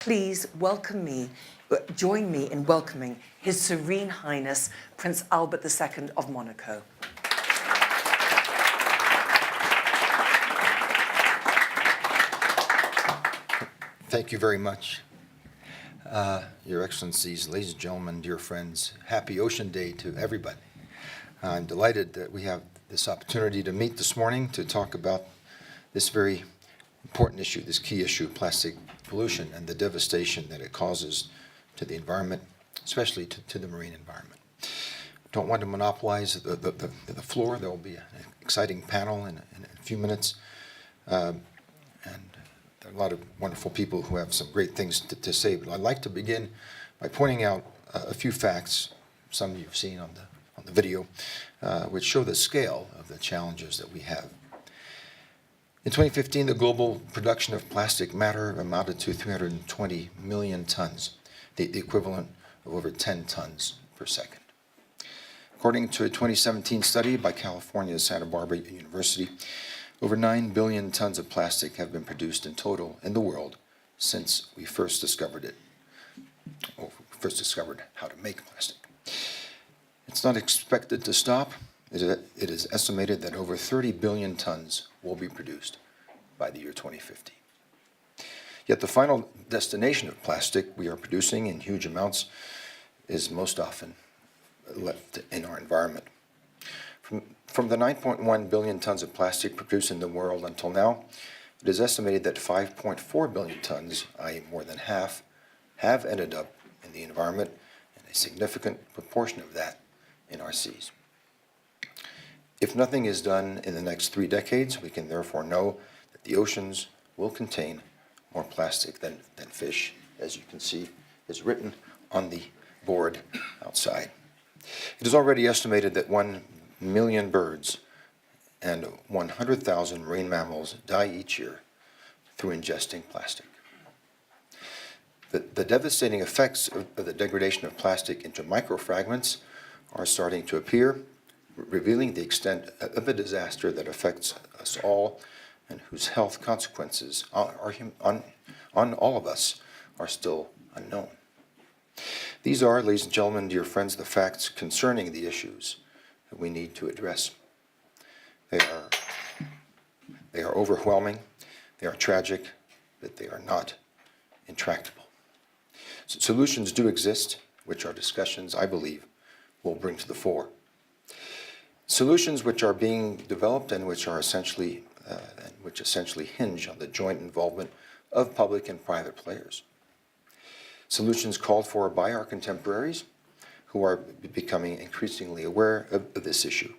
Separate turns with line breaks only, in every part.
please join me in welcoming His Serene Highness, Prince Albert II of Monaco.
Thank you very much. Your Excellencies, ladies and gentlemen, dear friends, happy Ocean Day to everybody. I'm delighted that we have this opportunity to meet this morning to talk about this very important issue, this key issue, plastic pollution and the devastation that it causes to the environment, especially to the marine environment. Don't want to monopolize the floor. There will be an exciting panel in a few minutes. And there are a lot of wonderful people who have some great things to say, but I'd like to begin by pointing out a few facts, some you've seen on the video, which show the scale of the challenges that we have. In 2015, the global production of plastic matter amounted to 320 million tons, the equivalent of over 10 tons per second. According to a 2017 study by California's Santa Barbara University, over 9 billion tons of plastic have been produced in total in the world since we first discovered it, or first discovered how to make plastic. It's not expected to stop. It is estimated that over 30 billion tons will be produced by the year 2050. Yet the final destination of plastic we are producing in huge amounts is most often left in our environment. From the 9.1 billion tons of plastic produced in the world until now, it is estimated that 5.4 billion tons, i.e. more than half, have ended up in the environment, and a significant proportion of that in our seas. If nothing is done in the next 3 decades, we can therefore know that the oceans will contain more plastic than fish, as you can see is written on the board outside. It is already estimated that 1 million birds and 100,000 marine mammals die each year through ingesting plastic. The devastating effects of the degradation of plastic into microfragments are starting to appear, revealing the extent of the disaster that affects us all and whose health consequences on all of us are still unknown. These are, ladies and gentlemen, dear friends, the facts concerning the issues that we need to address. They are overwhelming, they are tragic, but they are not intractable. Solutions do exist, which our discussions, I believe, will bring to the fore. Solutions which are being developed and which essentially hinge on the joint involvement of public and private players. Solutions called for by our contemporaries who are becoming increasingly aware of this issue.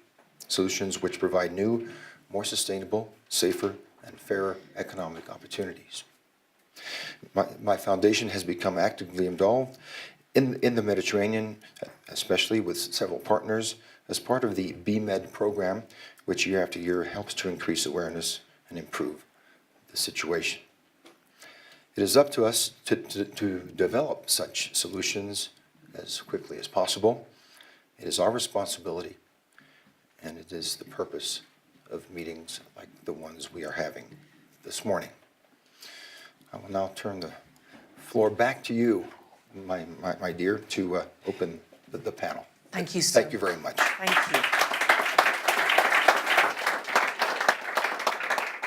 Solutions which provide new, more sustainable, safer, and fairer economic opportunities. My foundation has become actively involved in the Mediterranean, especially with several partners, as part of the BMed program, which year after year helps to increase awareness and improve the situation. It is up to us to develop such solutions as quickly as possible. It is our responsibility, and it is the purpose of meetings like the ones we are having this morning. I will now turn the floor back to you, my dear, to open the panel.
Thank you so much.
Thank you very much.
Thank you.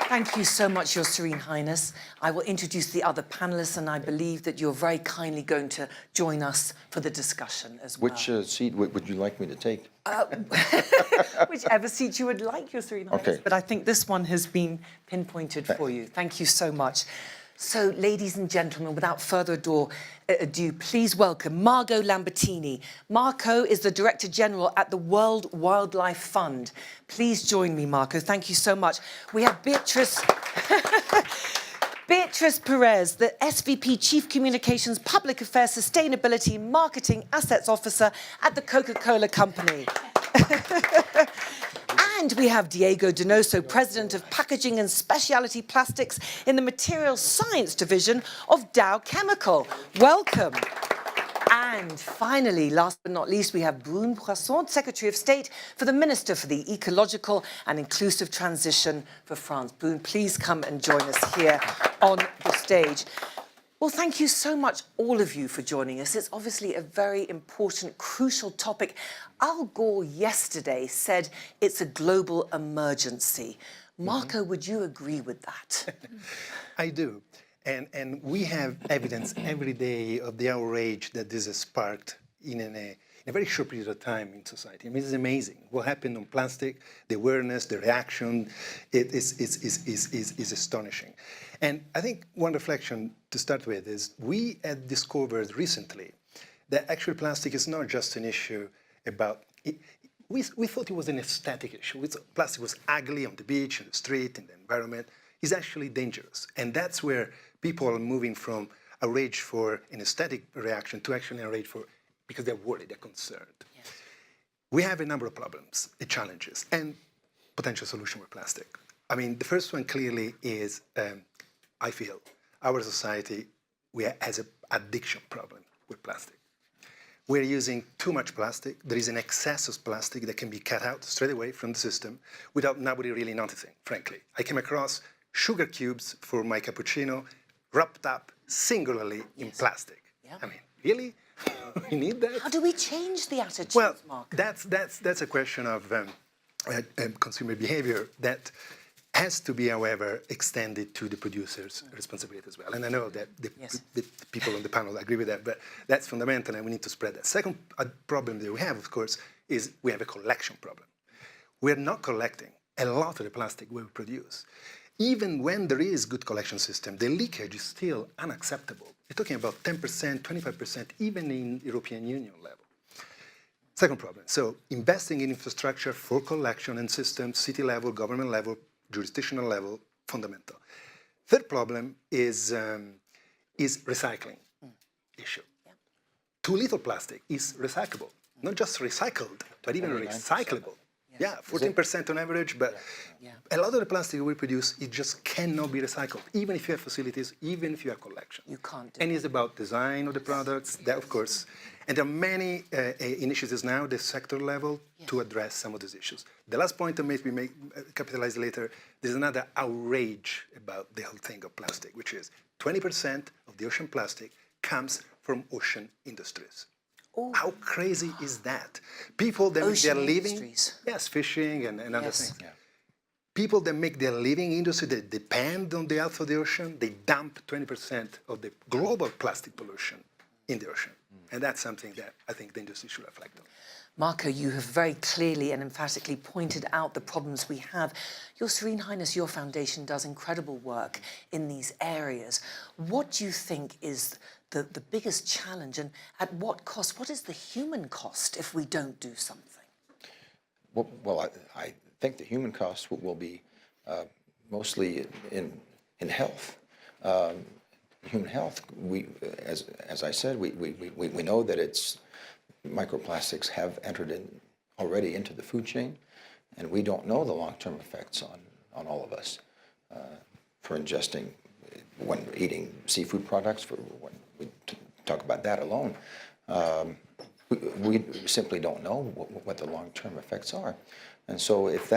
Thank you so much, Your Serene Highness. I will introduce the other panelists, and I believe that you're very kindly going to join us for the discussion as well.
Which seat would you like me to take?
Whichever seat you would like, Your Serene Highness.
Okay.
But I think this one has been pinpointed for you. Thank you so much. So, ladies and gentlemen, without further ado, please welcome Margot Lambertini. Marco is the Director General at the World Wildlife Fund. Please join me, Marco. Thank you so much. We have Beatriz Perez, the SVP Chief Communications, Public Affairs, Sustainability, Marketing, Assets Officer at the Coca-Cola Company. And we have Diego Donoso, President of Packaging and Specialty Plastics in the Materials Science Division of Dow Chemical. Welcome. And finally, last but not least, we have Brune, Secretary of State for the Minister for the Ecological and Inclusive Transition for France. Brune, please come and join us here on the stage. Well, thank you so much, all of you, for joining us. It's obviously a very important, crucial topic. Al Gore yesterday said it's a global emergency. Marco, would you agree with that?
I do. And we have evidence every day of the outrage that this has sparked in a very short period of time in society. I mean, it's amazing what happened on plastic, the awareness, the reaction, it is astonishing. And I think one reflection to start with is we had discovered recently that actually plastic is not just an issue about, we thought it was an aesthetic issue. We thought plastic was ugly on the beach, in the street, in the environment. It's actually dangerous. And that's where people are moving from a rage for an aesthetic reaction to actually a rage for, because they're worried, they're concerned. Yes. We have a number of problems, challenges, and potential solution with plastic. I mean, the first one clearly is, I feel, our society has an addiction problem with plastic. We're using too much plastic. There is an excess of plastic that can be cut out straight away from the system without nobody really noticing, frankly. I came across sugar cubes for my cappuccino wrapped up singularly in plastic. Yeah. I mean, really? We need that?
How do we change the attitude,
well,
Mark?
That's a question of consumer behavior that has to be, however, extended to the producer's responsibility as well. And I know that the people on the panel agree with that, but that's fundamental and we need to spread that. Second problem that we have, of course, is we have a collection problem. We're not collecting a lot of the plastic we produce. Even when there is good collection system, the leakage is still unacceptable. You're talking about 10%, 25%, even in European Union level. Second problem, so investing in infrastructure for collection and systems, city level, government level, jurisdictional level, fundamental. Third problem is recycling issue. Yeah. Too little plastic is recyclable, not just recycled, but even recyclable. Yeah, 14% on average, but a lot of the plastic we produce, it just cannot be recycled, even if you have facilities, even if you have collection.
You can't do
And it's about design of the products, that of course. And there are many initiatives now at the sector level to address some of these issues. The last point that maybe we capitalize later, there's another outrage about the whole thing of plastic, which is 20% of the ocean plastic comes from ocean industries. Oh. How crazy is that? People that make their living, fishing and other things. Yeah. People that make their living industry that depend on the health of the ocean, they dump 20% of the global plastic pollution in the ocean. And that's something that I think the industry should reflect on.
Marco, you have very clearly and emphatically pointed out the problems we have. Your Serene Highness, your foundation does incredible work in these areas. What do you think is the biggest challenge, and at what cost? What is the human cost if we don't do something?
Well, I think the human cost will be mostly in health. Human health, as I said, we know that microplastics have entered already into the food chain, and we don't know the long-term effects on all of us for ingesting, when eating seafood products, when we talk about that alone. We simply don't know what the long-term effects are. And so if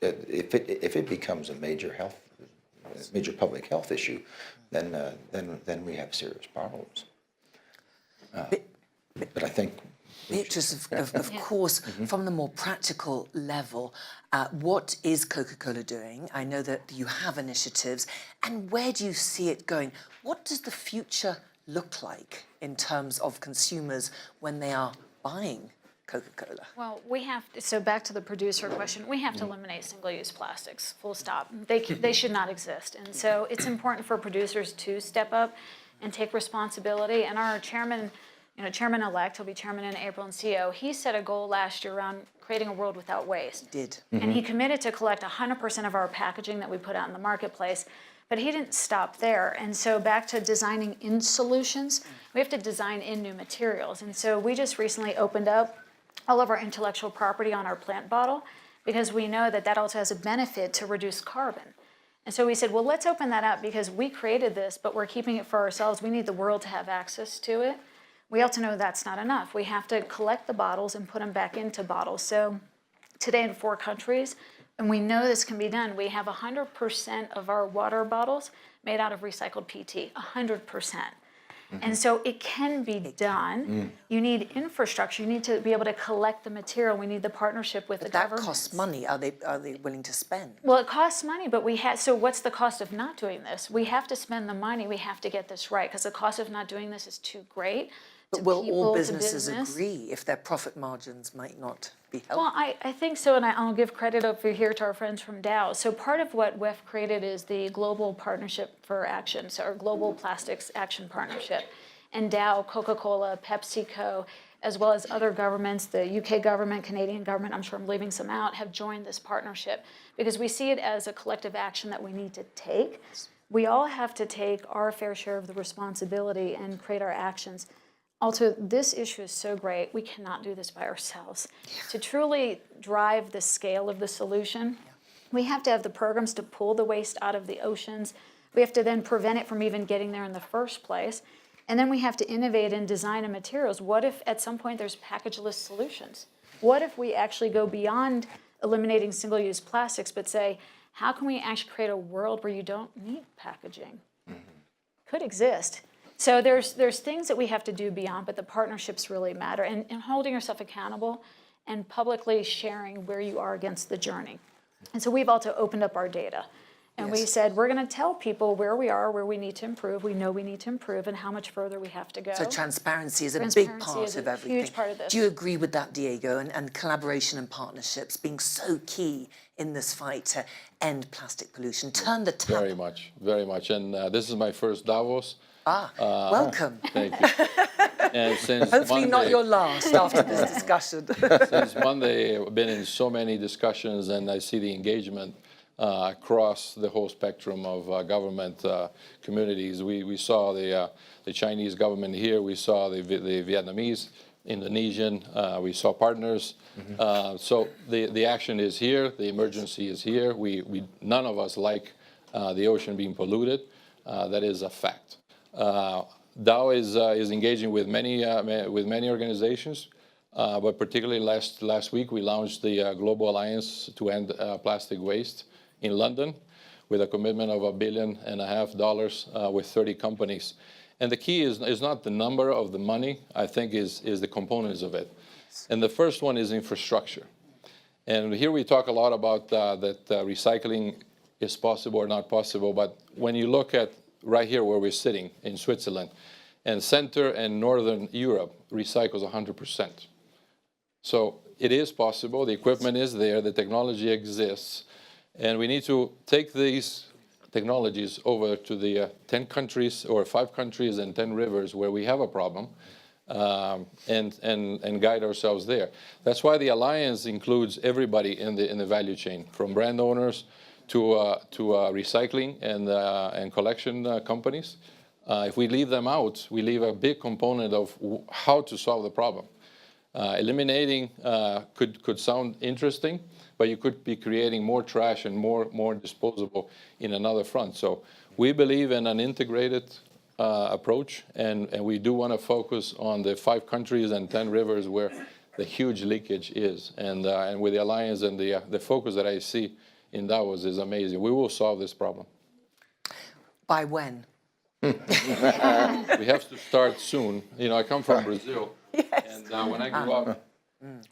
it becomes a major public health issue, then we have serious problems. But I think
Beatriz, of course, from the more practical level, what is Coca-Cola doing? I know that you have initiatives, and where do you see it going? What does the future look like in terms of consumers when they are buying Coca-Cola?
Well, so back to the producer question, we have to eliminate single-use plastics, full stop. They should not exist. And so it's important for producers to step up and take responsibility. And our chairman, chairman-elect, he'll be chairman in April and CEO, he set a goal last year around creating a world without waste.
He did.
And he committed to collect 100% of our packaging that we put out in the marketplace. But he didn't stop there. And so back to designing in solutions, we have to design in new materials. And so we just recently opened up all of our intellectual property on our plant bottle because we know that also has a benefit to reduce carbon. And so we said, well, let's open that up because we created this, but we're keeping it for ourselves. We need the world to have access to it. We also know that's not enough. We have to collect the bottles and put them back into bottles. So today in 4 countries, And we know this can be done. We have 100% of our water bottles made out of recycled PET, 100%. And so it can be done. You need infrastructure. You need to be able to collect the material. We need the partnership with the
That
government.
costs money. Are they willing to spend?
Well, it costs money, but so what's the cost of not doing this? We have to spend the money. We have to get this right because the cost of not doing this is too great.
But will all businesses agree if their profit margins might not be helpful?
Well, I think so, and I'll give credit over here to our friends from Dow. So part of what WEF created is the Global Partnership for Action, so our Global Plastics Action Partnership. And Dow, Coca-Cola, PepsiCo, as well as other governments, the UK government, Canadian government, I'm sure I'm leaving some out, have joined this partnership because we see it as a collective action that we need to take. We all have to take our fair share of the responsibility and create our actions. Also, this issue is so great, we cannot do this by ourselves. To truly drive the scale of the solution, we have to have the programs to pull the waste out of the oceans. We have to then prevent it from even getting there in the first place. And then we have to innovate and design the materials. What if at some point there's packageless solutions? What if we actually go beyond eliminating single-use plastics, but say, how can we actually create a world where you don't need packaging? Could exist. So there's things that we have to do beyond, but the partnerships really matter. And holding yourself accountable and publicly sharing where you are against the journey. And so we've also opened up our data. And we said, we're going to tell people where we are, where we need to improve. We know we need to improve and how much further we have to go.
So transparency is a big part of everything.
Huge part of this.
Do you agree with that, Diego? And collaboration and partnerships being so key in this fight to end plastic pollution. Turn the tap.
Very much, very much. And this is my first Davos.
Welcome.
Thank you. And since
Hopefully
Monday,
not your last after this discussion.
Since Monday, I've been in so many discussions, and I see the engagement across the whole spectrum of government communities. We saw the Chinese government here. We saw the Vietnamese, Indonesian. We saw partners. So the action is here. The emergency is here. None of us like the ocean being polluted. That is a fact. Dow is engaging with many organizations, but particularly last week we launched the Global Alliance to End Plastic Waste in London with a commitment of $1.5 billion with 30 companies. And the key is not the number of the money, I think is the components of it. And the first one is infrastructure. And here we talk a lot about that recycling is possible or not possible, but when you look at right here where we're sitting in Switzerland, and Central and Northern Europe recycles 100%. So it is possible, the equipment is there, the technology exists, and we need to take these technologies over to the 10 countries or 5 countries and 10 rivers where we have a problem, and guide ourselves there. That's why the Alliance includes everybody in the value chain, from brand owners to recycling and collection companies. If we leave them out, we leave a big component of how to solve the problem. Eliminating could sound interesting, but you could be creating more trash and more disposable in another front. So we believe in an integrated approach, and we do want to focus on the 5 countries and 10 rivers where the huge leakage is. And with the Alliance and the focus that I see in Davos is amazing. We will solve this problem.
By when?
We have to start soon. You know, I come from Brazil, and when I grew up,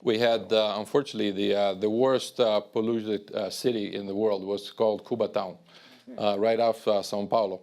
we had, unfortunately, the worst polluted city in the world was called Cubatão, right off São Paulo.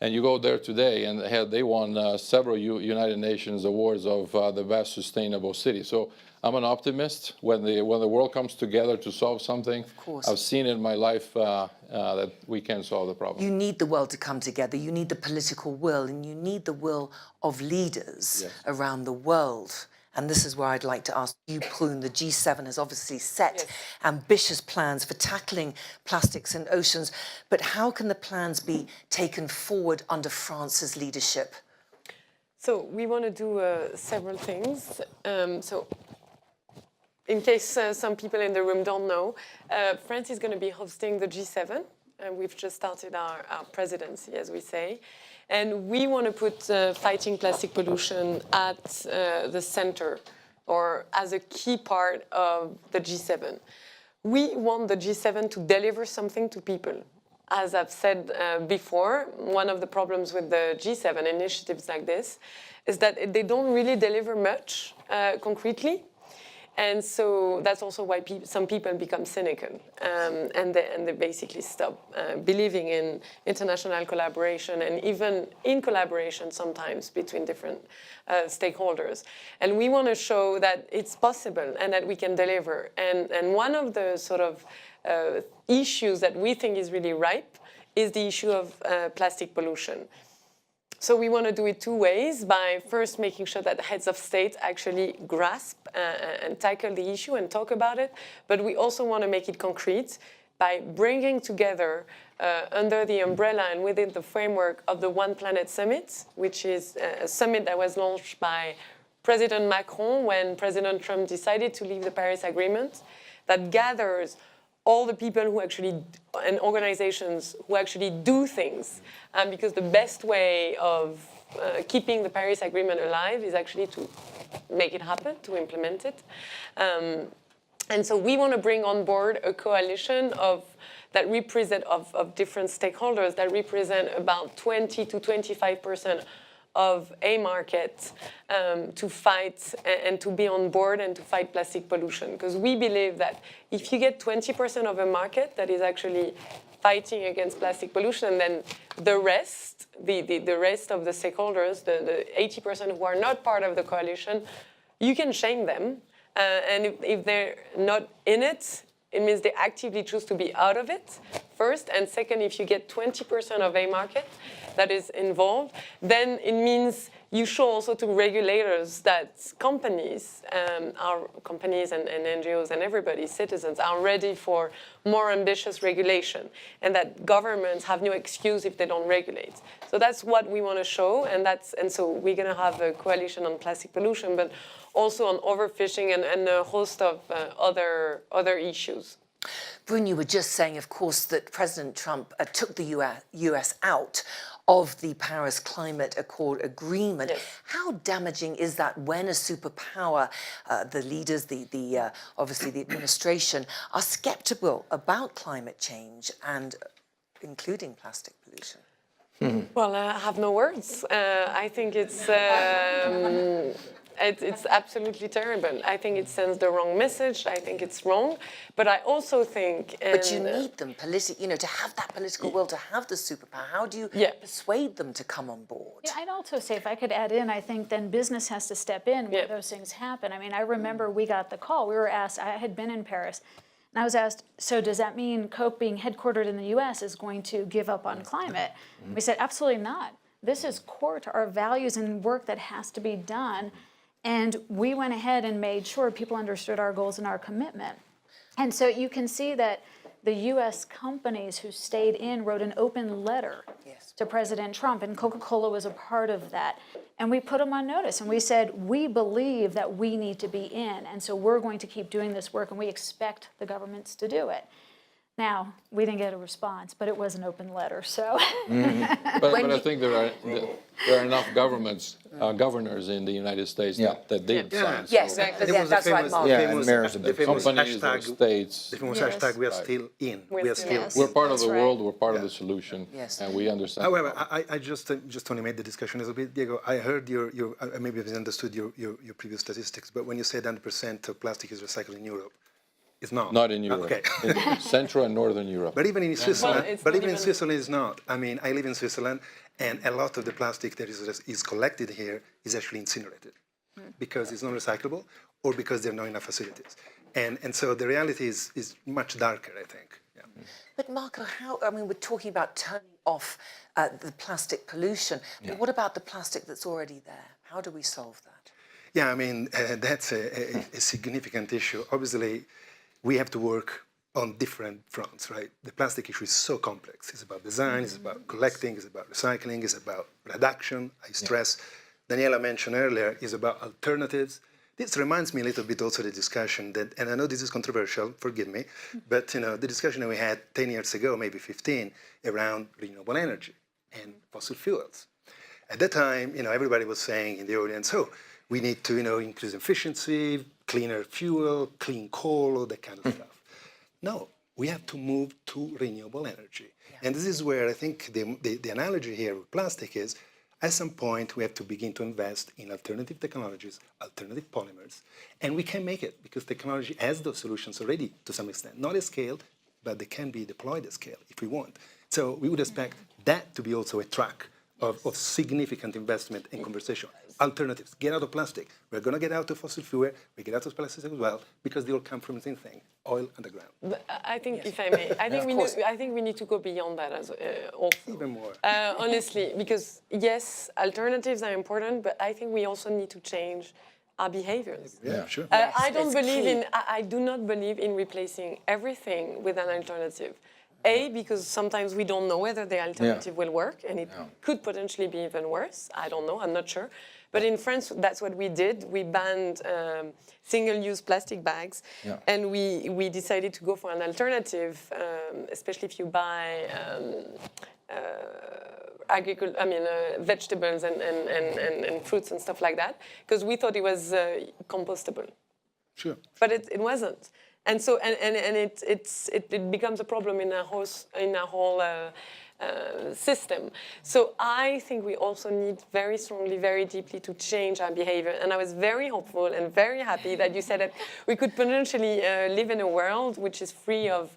And you go there today, and they won several United Nations awards of the best sustainable city. So I'm an optimist. When the world comes together to solve something, I've seen in my life that we can solve the problem.
You need the world to come together. You need the political will, and you need the will of leaders around the world. And this is where I'd like to ask you, Brune. The G7 has obviously set ambitious plans for tackling plastics in oceans, but how can the plans be taken forward under France's leadership?
So we want to do several things. So in case some people in the room don't know, France is going to be hosting the G7. We've just started our presidency, as we say. And we want to put fighting plastic pollution at the center or as a key part of the G7. we want the G7 to deliver something to people. As I've said before, one of the problems with the G7 initiatives like this is that they don't really deliver much concretely. And so that's also why some people become cynical and they basically stop believing in international collaboration and even in collaboration sometimes between different stakeholders. And we want to show that it's possible and that we can deliver. And one of the sort of issues that we think is really ripe is the issue of plastic pollution. So we want to do it two ways, by first making sure that heads of state actually grasp and tackle the issue and talk about it, but we also want to make it concrete by bringing together under the umbrella and within the framework of the One Planet Summit, which is a summit that was launched by President Macron when President Trump decided to leave the Paris Agreement, that gathers all the people who actually, and organizations who actually do things. Because the best way of keeping the Paris Agreement alive is actually to make it happen, to implement it. And so we want to bring on board a coalition of different stakeholders that represent about 20 to 25% of a market to fight and to be on board and to fight plastic pollution. Because we believe that if you get 20% of a market that is actually fighting against plastic pollution, then the rest, the rest of the stakeholders, the 80% who are not part of the coalition, you can shame them. And if they're not in it, it means they actively choose to be out of it, first. And second, if you get 20% of a market that is involved, then it means you show also to regulators that companies, our companies and NGOs and everybody, citizens, are ready for more ambitious regulation, and that governments have no excuse if they don't regulate. So that's what we want to show, and so we're going to have a coalition on plastic pollution, but also on overfishing and a host of other issues.
Brune, you were just saying, of course, that President Trump took the US out of the Paris Climate Accord agreement.
Yes.
How damaging is that when a superpower, the leaders, obviously the administration, are skeptical about climate change and including plastic pollution?
Well, I have no words. I think it's absolutely terrible. I think it sends the wrong message. I think it's wrong. But I also think...
But you need them, to have that political will, to have the superpower. How do you persuade them to come on board?
Yeah, I'd also say, if I could add in, I think then business has to step in when those things happen. I mean, I remember we got the call. We were asked, I had been in Paris, and I was asked, so does that mean Coke being headquartered in the US is going to give up on climate? We said, absolutely not. This is core to our values and work that has to be done. And we went ahead and made sure people understood our goals and our commitment. And so you can see that the US companies who stayed in wrote an open letter to President Trump, and Coca-Cola was a part of that. And we put them on notice, and we said, we believe that we need to be in, and so we're going to keep doing this work, and we expect the governments to do it. Now, we didn't get a response, but it was an open letter, so.
But I think there are enough governors in the United States that did sign.
Yes,
So
that's right, Mark.
And mayors of
the
the
famous
companies, the
hashtag,
states.
the famous
Yes.
hashtag, we are still in. We are still
Yes.
We're part of
That's
the
right.
world, we're part of the solution,
Yes.
and we understand.
However, I just want to make the discussion a little bit. Diego, I heard your maybe I've misunderstood your previous statistics, but when you said 100% of plastic is recycled in Europe, it's not.
Not in Europe.
Okay.
In Central and Northern Europe.
But even in Switzerland,
it's
but
not
even in
even-
Switzerland, it's not. I mean, I live in Switzerland, and a lot of the plastic that is collected here is actually incinerated because it's not recyclable or because there are not enough facilities. And so the reality is much darker, I think. Yeah.
But Marco, we're talking about turning off the plastic pollution, but what about the plastic that's already there? How do we solve that?
Yeah, I mean, that's a significant issue. Obviously, we have to work on different fronts, right? The plastic issue is so complex. It's about design, it's about collecting, it's about recycling, it's about reduction, I stress. Daniela mentioned earlier, is about alternatives. This reminds me a little bit also of the discussion that, and I know this is controversial, forgive me, but the discussion that we had 10 years ago, maybe 15, around renewable energy and fossil fuels. At that time, everybody was saying in the audience, we need to, increase efficiency, cleaner fuel, clean coal, all that kind of stuff. No, we have to move to renewable energy. And this is where I think the analogy here with plastic is, at some point, we have to begin to invest in alternative technologies, alternative polymers, and we can make it because technology has those solutions already to some extent. Not at scale, but they can be deployed at scale if we want. So we would expect that to be also a track of significant investment and conversation. Alternatives, get out of plastic. We're going to get out of fossil fuel, we get out of plastic as well, because they all come from the same thing, oil underground.
But I think, if I may, I think we need to go beyond that as also.
Even more.
Honestly, because yes, alternatives are important, but I think we also need to change our behaviors.
Yeah, sure.
I don't
it's
believe
key.
in. I do not believe in replacing everything with an alternative. Because sometimes we don't know whether the alternative will work, and it could potentially be even worse. I don't know. I'm not sure. But in France, that's what we did. We banned single-use plastic bags, and we decided to go for an alternative, especially if you buy vegetables and fruits and stuff like that, because we thought it was compostable.
Sure.
But it wasn't. And so it becomes a problem in our whole system. So I think we also need very strongly, very deeply to change our behavior. And I was very hopeful and very happy that you said that we could potentially live in a world which is free of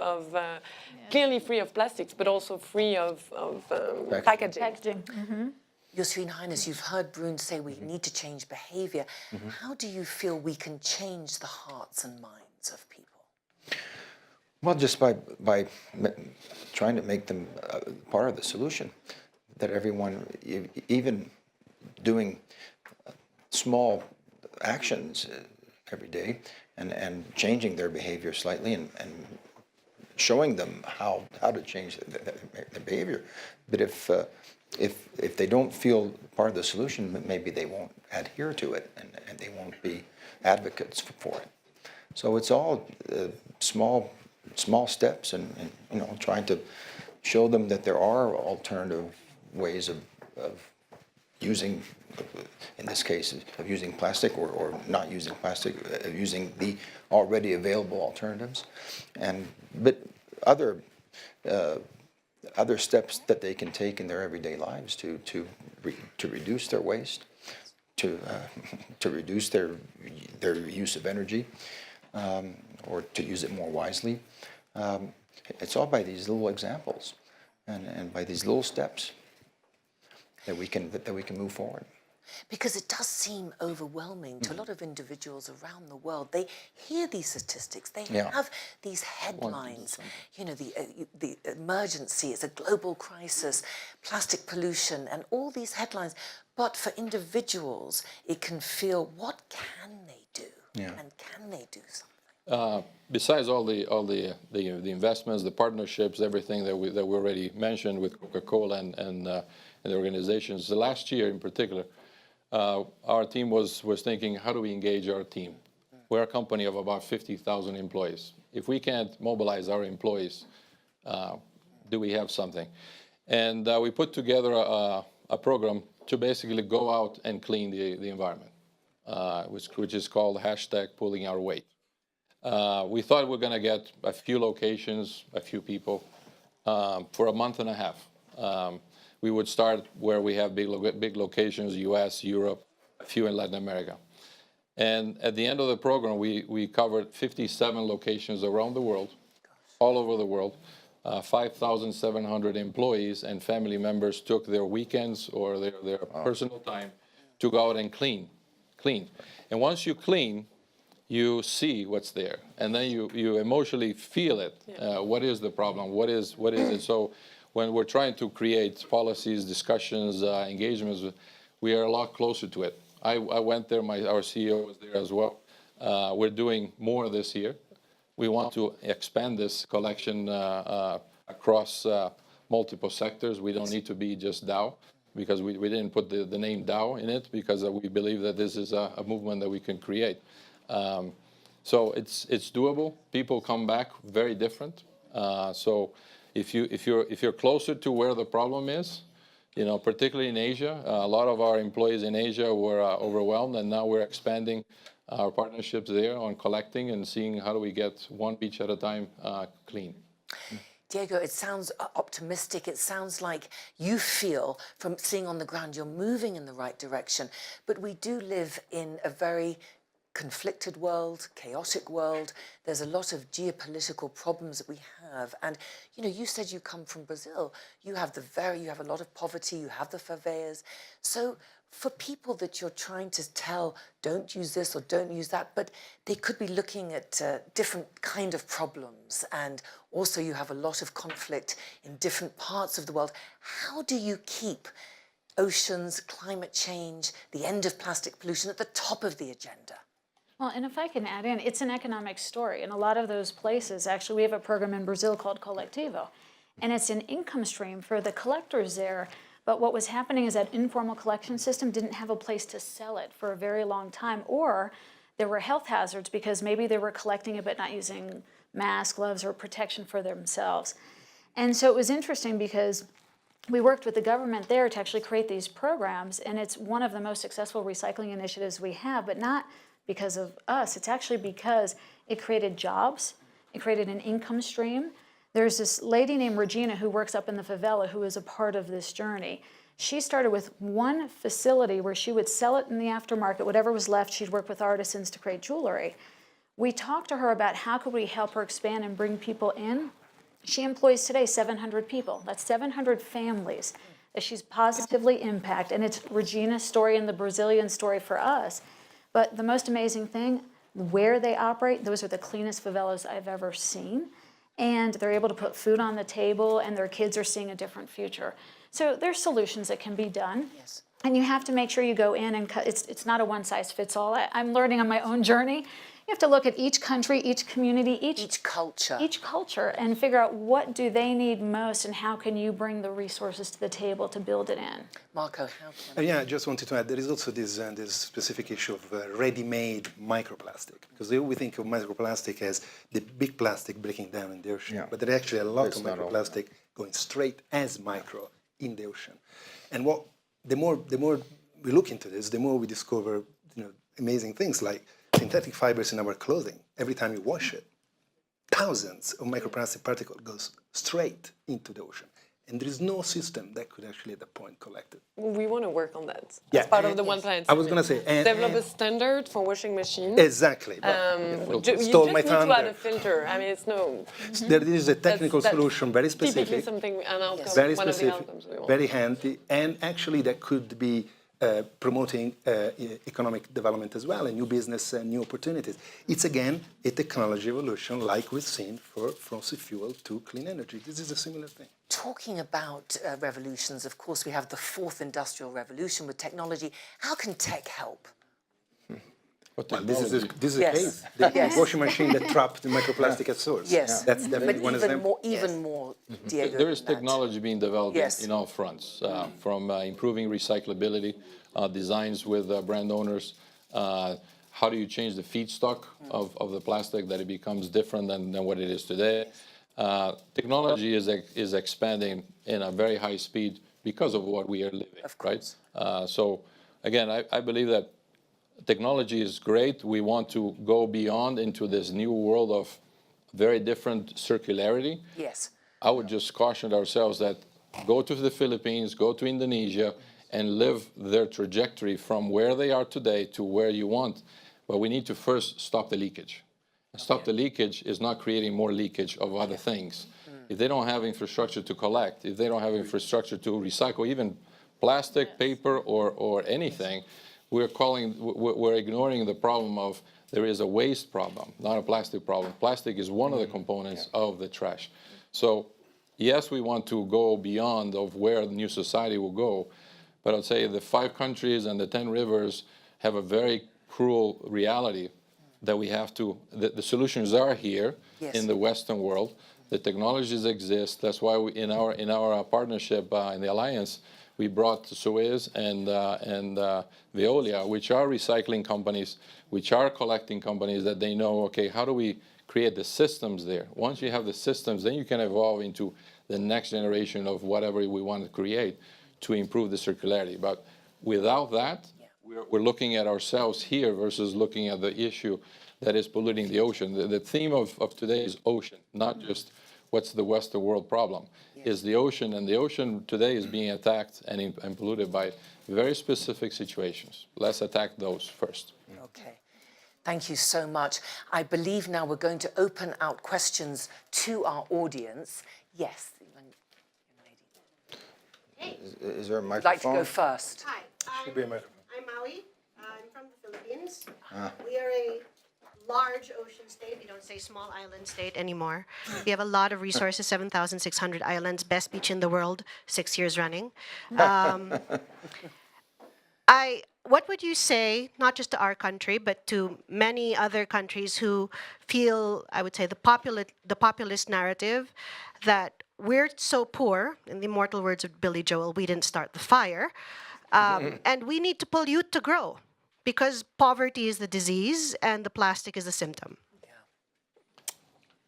clearly free of plastics, but also free of packaging.
Your Serene Highness, you've heard Brune say we need to change behavior. How do you feel we can change the hearts and minds of people?
Well, just by trying to make them part of the solution, that everyone, even doing small actions every day and changing their behavior slightly and showing them how to change their behavior. But if they don't feel part of the solution, maybe they won't adhere to it and they won't be advocates for it. So it's all small steps and trying to show them that there are alternative ways of using, in this case, of using plastic or not using plastic, using the already available alternatives, but other steps that they can take in their everyday lives to reduce their waste, to reduce their use of energy, or to use it more wisely. It's all by these little examples and by these little steps that we can move forward.
Because it does seem overwhelming to a lot of individuals around the world. They hear these statistics, they have these headlines, the emergency, it's a global crisis, plastic pollution, and all these headlines. But for individuals, it can feel, what can they do? And can they do something?
Besides all the investments, the partnerships, everything that we already mentioned with Coca-Cola and the organizations, the last year in particular, our team was thinking, how do we engage our team? We're a company of about 50,000 employees. If we can't mobilize our employees, do we have something? And we put together a program to basically go out and clean the environment, which is called #PullingOurWeight. We thought we were going to get a few locations, a few people, for a month and a half. We would start where we have big locations, US, Europe, a few in Latin America. And at the end of the program, we covered 57 locations around the world, all over the world. 5,700 employees and family members took their weekends or their personal time to go out and clean. And once you clean, you see what's there, and then you emotionally feel it. What is the problem? What is it? So when we're trying to create policies, discussions, engagements, we are a lot closer to it. I went there, our CEO was there as well. We're doing more this year. We want to expand this collection across multiple sectors. We don't need to be just Dow, because we didn't put the name Dow in it, because we believe that this is a movement that we can create. So it's doable. People come back very different. So if you're closer to where the problem is, particularly in Asia, a lot of our employees in Asia were overwhelmed, and now we're expanding our partnerships there on collecting and seeing how do we get one beach at a time clean.
Diego, it sounds optimistic. It sounds like you feel from seeing on the ground you're moving in the right direction. But we do live in a very conflicted world, chaotic world. There's a lot of geopolitical problems that we have. And, you know, you said you come from Brazil. You have a lot of poverty, you have the favelas. So for people that you're trying to tell, don't use this or don't use that, but they could be looking at different kind of problems. And also you have a lot of conflict in different parts of the world. How do you keep oceans, climate change, the end of plastic pollution at the top of the agenda?
Well, and if I can add in, it's an economic story. In a lot of those places, actually, we have a program in Brazil called Colectivo, and it's an income stream for the collectors there. But what was happening is that informal collection system didn't have a place to sell it for a very long time, or there were health hazards because maybe they were collecting it but not using masks, gloves, or protection for themselves. And so it was interesting because we worked with the government there to actually create these programs, and it's one of the most successful recycling initiatives we have, but not because of us. It's actually because it created jobs, it created an income stream. There's this lady named Regina who works up in the favela who is a part of this journey. She started with one facility where she would sell it in the aftermarket, whatever was left, she'd work with artisans to create jewelry. We talked to her about how could we help her expand and bring people in. She employs today 700 people. That's 700 families that she's positively impacted. And it's Regina's story and the Brazilian story for us. But the most amazing thing, where they operate, those are the cleanest favelas I've ever seen. And they're able to put food on the table, and their kids are seeing a different future. So there's solutions that can be done.
Yes.
And you have to make sure you go in and it's not a one-size-fits-all. I'm learning on my own journey. You have to look at each country, each community, each culture, and figure out what do they need most and how can you bring the resources to the table to build it in.
Marco, how can
Yeah, I just wanted to add, there is also this specific issue of ready-made microplastic. Because we think of microplastic as the big plastic breaking down in the ocean.
Yeah.
But there are actually a lot
It's
of
not all
microplastic going straight as micro in the ocean. And the more we look into this, the more we discover amazing things like synthetic fibers in our clothing. Every time you wash it, thousands of microplastic particles goes straight into the ocean. And there is no system that could actually at that point collect it.
We want to work on that.
Yeah.
As part of the One Planet.
I was going to say,
develop a standard for washing machines.
Exactly.
You
Stole
just
my
need to add
thunder.
a filter. I mean, it's no.
There is a technical
that's
solution, very
Typically
specific,
something, an outcome,
very
one of the
specific,
outcomes we want.
very handy, and actually that could be promoting economic development as well, and new business and new opportunities. It's again a technology evolution like we've seen for fossil fuel to clean energy. This is a similar thing.
Talking about revolutions, of course, we have the fourth industrial revolution with technology. How can tech help?
Well,
This is a
Yes.
case. The
Yes.
washing machine that trapped the microplastic at source.
Yes.
That's
But
definitely one example.
even more, Diego.
There is
than that.
technology being developed
Yes.
in all fronts, from improving recyclability, designs with brand owners. How do you change the feedstock of the plastic that it becomes different than what it is today? Technology is expanding in a very high speed because of what we are living, right? So again, I believe that technology is great. We want to go beyond into this new world of very different circularity.
Yes.
I would just caution ourselves that go to the Philippines, go to Indonesia, and live their trajectory from where they are today to where you want. But we need to first stop the leakage. And stop the leakage is not creating more leakage of other things. If they don't have infrastructure to collect, if they don't have infrastructure to recycle even plastic, paper, or anything, we're ignoring the problem of there is a waste problem, not a plastic problem. Plastic is one of the components of the trash. So yes, we want to go beyond of where the new society will go, but I'd say the 5 countries and the 10 rivers have a very cruel reality that we have to, the solutions are here in the Western world. The technologies exist. That's why we, in our partnership in the Alliance, we brought Suez and Veolia, which are recycling companies, which are collecting companies that they know, okay, how do we create the systems there? Once you have the systems, then you can evolve into the next generation of whatever we want to create to improve the circularity. But without that, we're looking at ourselves here versus looking at the issue that is polluting the ocean. The theme of today is ocean, not just what's the Western world problem, is the ocean. And the ocean today is being attacked and polluted by very specific situations. Let's attack those first.
Okay. Thank you so much. I believe now we're going to open out questions to our audience. Yes.
Is there a
I'd
microphone?
like to go first.
Hi,
Should be a microphone.
I'm Maui. I'm from the Philippines. We are a large ocean state. We don't say small island state anymore. We have a lot of resources, 7,600 islands, best beach in the world, 6 years running. What would you say, not just to our country, but to many other countries who feel, I would say, the populist narrative that we're so poor, in the immortal words of Billy Joel, we didn't start the fire, and we need to pollute to grow, because poverty is the disease and the plastic is the symptom.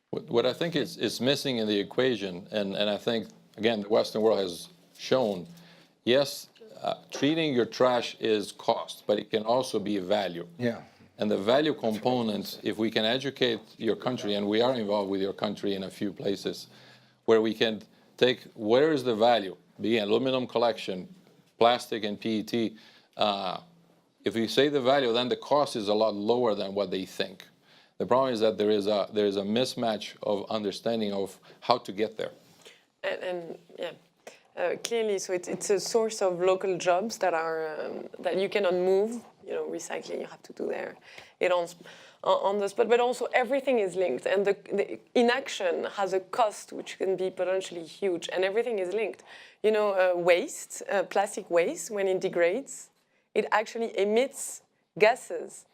What I think is missing in the equation, and I think, again, the Western world has shown, yes, treating your trash is cost, but it can also be value.
Yeah.
And the value components, if we can educate your country, and we are involved with your country in a few places, where we can take where is the value, be it aluminum collection, plastic and PET. If we say the value, then the cost is a lot lower than what they think. The problem is that there is a mismatch of understanding of how to get there.
And yeah. Clearly, so it's a source of local jobs that are that you cannot move. You know, recycling you have to do there, on the spot. But also everything is linked, and the inaction has a cost which can be potentially huge, and everything is linked. You know, waste, plastic waste, when it degrades, it actually emits gases.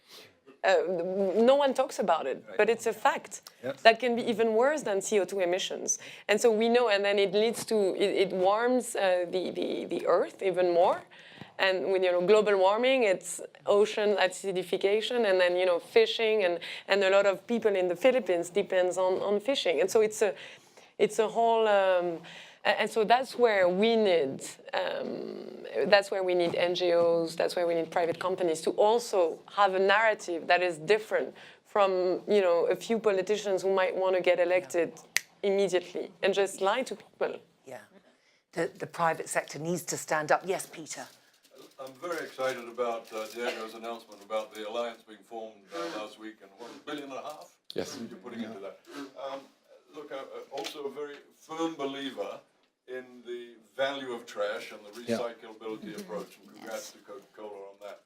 No one talks about it, but it's a fact.
Yes.
That can be even worse than CO2 emissions. And so we know, and then it leads to, it warms the earth even more. And with, global warming, it's ocean acidification, and then, fishing, and a lot of people in the Philippines depends on fishing. And so it's a whole, and so that's where we need NGOs, that's where we need private companies to also have a narrative that is different from, a few politicians who might want to get elected immediately and just lie to people.
Yeah. The private sector needs to stand up. Yes, Peter.
I'm very excited about Diego's announcement about the alliance being formed last week, and $1.5 billion
Yes.
you're putting into that. Look, I'm also a very firm believer in the value of trash and the recyclability approach, and congrats to Coca-Cola on that.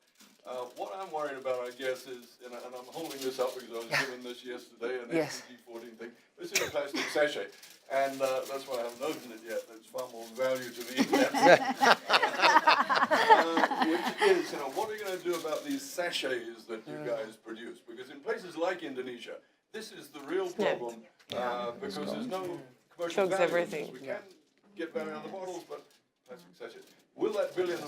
What I'm worried about, I guess, is, and I'm holding this up because I was given this yesterday, an SDG14 thing. This is a plastic sachet, and that's why I haven't opened it yet. There's far more value to me. Which is, what are we going to do about these sachets that you guys produce? Because in places like Indonesia, this is the real problem, because there's no commercial
Clogs
value.
everything.
We can get value out of the bottles, but plastic sachets. Will that $1.5 billion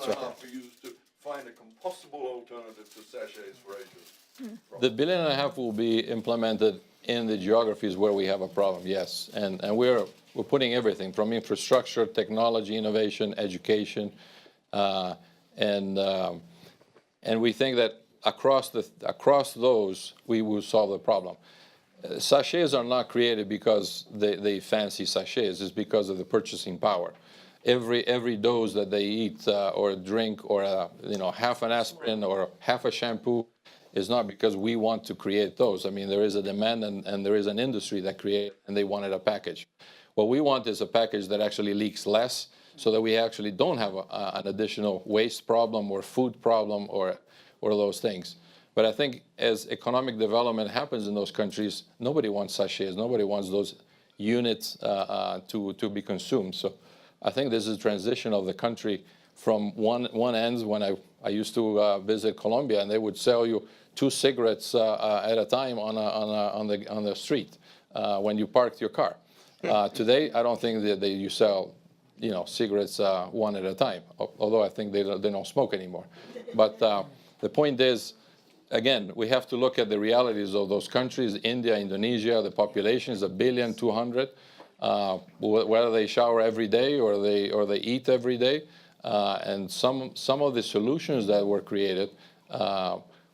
be used to find a compostable alternative to sachets for Asia?
The $1.5 billion will be implemented in the geographies where we have a problem, yes. And we're putting everything from infrastructure, technology, innovation, education, and we think that across those, we will solve the problem. Sachets are not created because they fancy sachets. It's because of the purchasing power. Every dose that they eat or drink, or half an aspirin or half a shampoo, is not because we want to create those. I mean, there is a demand, and there is an industry that creates, and they wanted a package. What we want is a package that actually leaks less, so that we actually don't have an additional waste problem or food problem or those things. But I think as economic development happens in those countries, nobody wants sachets. Nobody wants those units to be consumed. So I think this is a transition of the country from one end. When I used to visit Colombia, and they would sell you 2 cigarettes at a time on the street when you parked your car. Today, I don't think that you sell cigarettes one at a time, although I think they don't smoke anymore. But the point is, again, we have to look at the realities of those countries. India, Indonesia, the population is 1.2 billion. Whether they shower every day or they eat every day, And some of the solutions that were created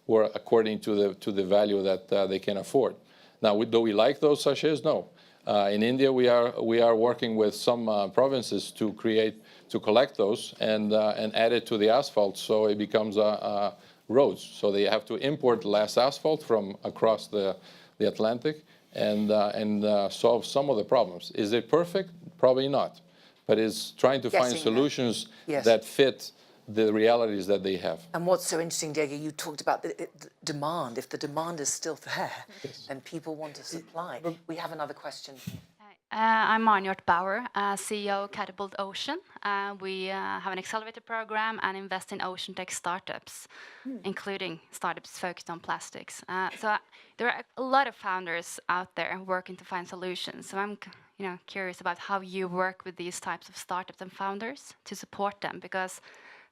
were according to the value that they can afford. Now, do we like those sachets? No. In India, we are working with some provinces to collect those and add it to the asphalt, so it becomes roads. So they have to import less asphalt from across the Atlantic and solve some of the problems. Is it perfect? Probably not. But it's trying to find solutions that fit the realities that they have.
And what's so interesting, Diego, you talked about the demand. If the demand is still there, then people want to supply. We have another question.
I'm Marnjort Bauer, CEO of Catapult Ocean. We have an accelerator program and invest in ocean tech startups, including startups focused on plastics. So there are a lot of founders out there working to find solutions. So I'm curious about how you work with these types of startups and founders to support them, because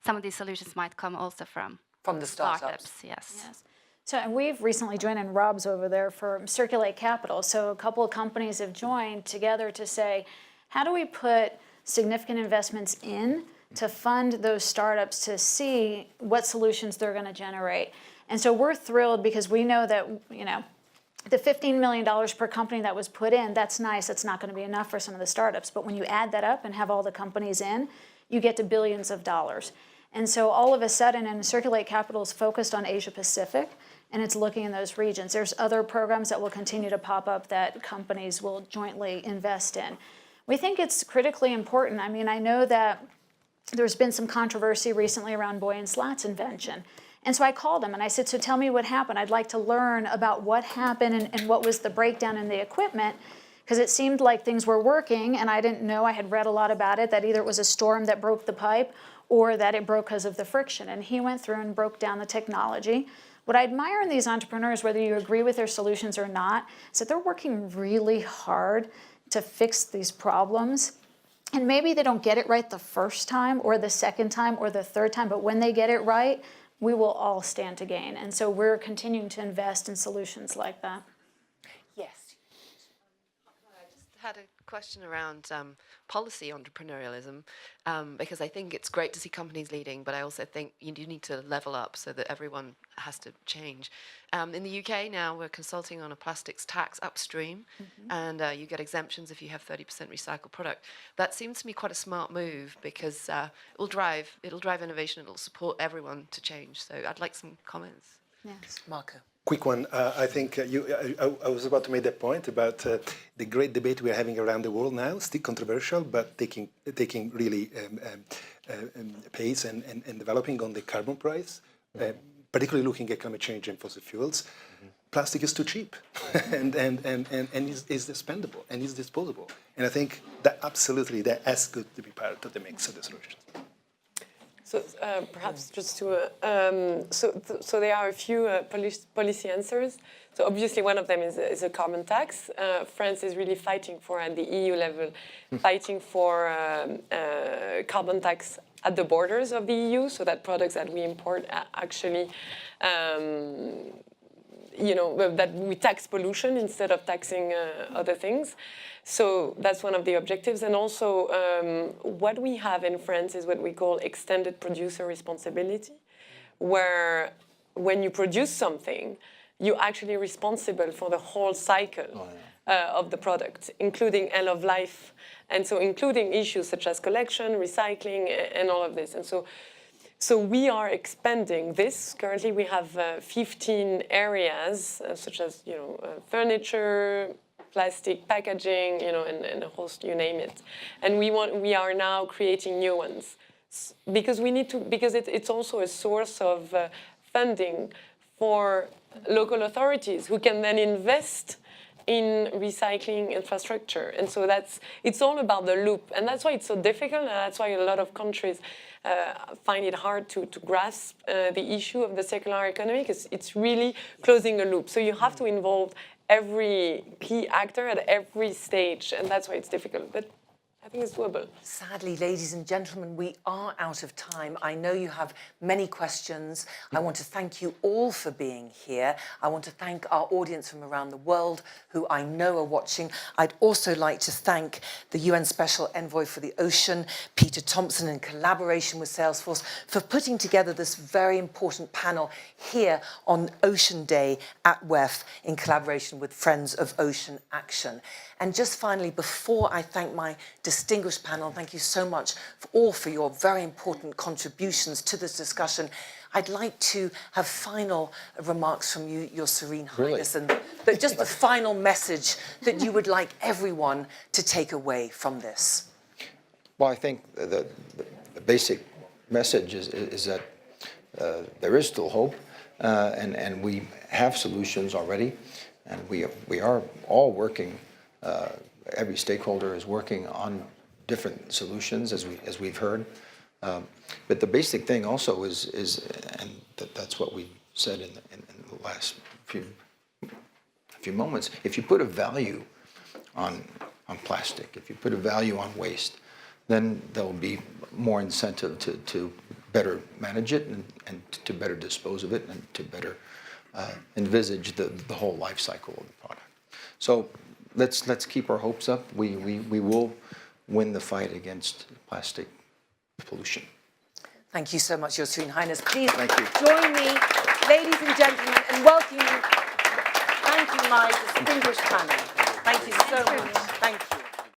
some of these solutions might come also from
the startups.
Yes.
So and we've recently joined, and Rob's over there for Circulate Capital. So a couple of companies have joined together to say, how do we put significant investments in to fund those startups to see what solutions they're going to generate? And so we're thrilled because we know that, the $15 million per company that was put in, that's nice. That's not going to be enough for some of the startups. But when you add that up and have all the companies in, you get to billions of dollars. And so all of a sudden, and Circulate Capital is focused on Asia Pacific, and it's looking in those regions. There's other programs that will continue to pop up that companies will jointly invest in. We think it's critically important. I mean, I know that there's been some controversy recently around Boy and Slat's invention. And so I called him and I said, so tell me what happened. I'd like to learn about what happened and what was the breakdown in the equipment, because it seemed like things were working and I didn't know. I had read a lot about it, that either it was a storm that broke the pipe or that it broke because of the friction. And he went through and broke down the technology. What I admire in these entrepreneurs, whether you agree with their solutions or not, is that they're working really hard to fix these problems. And maybe they don't get it right the first time or the second time or the third time, but when they get it right, we will all stand to gain. And so we're continuing to invest in solutions like that.
Yes.
I just had a question around policy entrepreneurialism, because I think it's great to see companies leading, but I also think you do need to level up so that everyone has to change. In the UK now, we're consulting on a plastics tax upstream, and you get exemptions if you have 30% recycled product. That seems to me quite a smart move, because it'll drive innovation, it'll support everyone to change. So I'd like some comments.
Yes.
Marco.
Quick one. I think I was about to make that point about the great debate we are having around the world now, still controversial, but taking really pace and developing on the carbon price, particularly looking at climate change and fossil fuels. Plastic is too cheap and is expendable and is disposable. And I think that absolutely that has got to be part of the mix of the solutions.
So perhaps just to, so there are a few policy answers. So obviously one of them is a carbon tax. France is really fighting for, at the EU level, fighting for carbon tax at the borders of the EU, so that products that we import actually, that we tax pollution instead of taxing other things. So that's one of the objectives. And also what we have in France is what we call extended producer responsibility, where when you produce something, you're actually responsible for the whole cycle of the product, including end of life. And so including issues such as collection, recycling, and all of this. And so we are expanding this. Currently, we have 15 areas, such as furniture, plastic packaging, and a host, you name it. And we are now creating new ones because we need to, because it's also a source of funding for local authorities who can then invest in recycling infrastructure. And so it's all about the loop. And that's why it's so difficult, and that's why a lot of countries find it hard to grasp the issue of the circular economy, because it's really closing a loop. So you have to involve every key actor at every stage, and that's why it's difficult. But I think it's doable.
Sadly, ladies and gentlemen, we are out of time. I know you have many questions. I want to thank you all for being here. I want to thank our audience from around the world who I know are watching. I'd also like to thank the UN Special Envoy for the Ocean, Peter Thompson, in collaboration with Salesforce, for putting together this very important panel here on Ocean Day at WEF in collaboration with Friends of Ocean Action. And just finally, before I thank my distinguished panel, thank you so much for your very important contributions to this discussion. I'd like to have final remarks from you, Your Serene Highness, but just the final message that you would like everyone to take away from this.
Well, I think the basic message is that there is still hope, and we have solutions already, and we are all working. Every stakeholder is working on different solutions, as we've heard. But the basic thing also is and that's what we said in the last few moments. If you put a value on plastic, if you put a value on waste, then there will be more incentive to better manage it and to better dispose of it and to better envisage the whole life cycle of the product. So let's keep our hopes up. We will win the fight against plastic pollution.
Thank you so much, Your Serene Highness. Please
Thank you.
join me, ladies and gentlemen, in welcoming, thank you, my distinguished panel.